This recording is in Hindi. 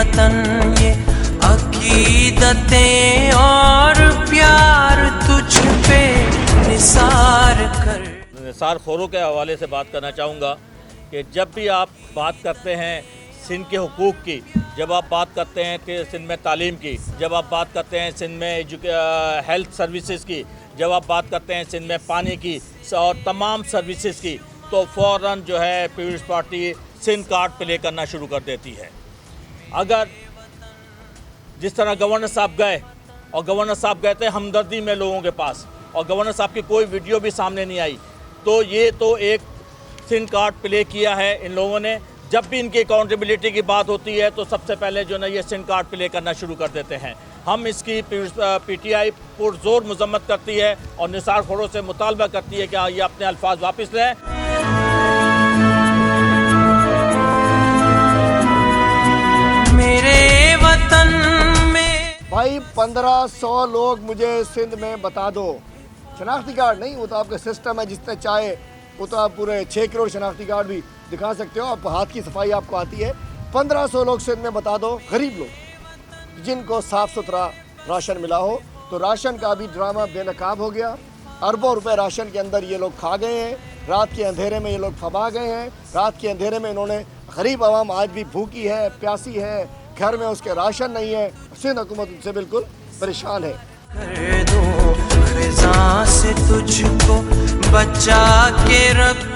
वतन ये अकीदतें और प्यार तुझ पे निसार कर। निसार खोरों के हवाले से बात करना चाहूँगा कि जब भी आप बात करते हैं सिंध के हुकूक़ की, जब आप बात करते हैं कि सिंध में तालीम की, जब आप बात करते हैं सिंध में हेल्थ सर्विसेज की, जब आप बात करते हैं सिंध में पानी की और तमाम सर्विसेज की, तो फ़ौरन जो है Peoples Party Sindh card play करना शुरू कर देती है। अगर जिस तरह गवर्नर साहब गए और गवर्नर साहब गए थे हमदर्दी में लोगों के पास और गवर्नर साहब की कोई वीडियो भी सामने नहीं आई, तो ये तो एक सिंध कार्ड प्ले किया है इन लोगों ने। जब भी इनकी अकाउंटेबिलिटी की बात होती है तो सबसे पहले जो ना ये सिंध कार्ड प्ले करना शुरू कर देते हैं। हम इसकी पीटीआई पुरजोर मजम्मत करती है और निसार खोरों से मुतालबा करती है कि ये अपने अल्फाज वापस लें। मेरे वतन में भाई 1500 लोग मुझे सिंध में बता दो, शनाख्ती कार्ड नहीं, वो तो आपका सिस्टम है, जिसने चाहे वो तो आप पूरे 6 करोड़ शनाख्ती कार्ड भी दिखा सकते हो, आप हाथ की सफाई आपको आती है। 1500 लोग सिंध में बता दो, गरीब लोग जिनको साफ़ सुथरा राशन मिला हो। तो राशन का भी ड्रामा बेनकाब हो गया, अरबों रुपए राशन के अंदर ये लोग खा गए हैं, रात के अंधेरे में ये लोग फबा गए हैं, रात के अंधेरे में इन्होंने गरीब आवाम आज भी भूखी है, प्यासी है, घर में उसके राशन नहीं है। सिंध हुकूमत उनसे बिल्कुल परेशान है। कर दो खिज़ां से तुझको बचा के रख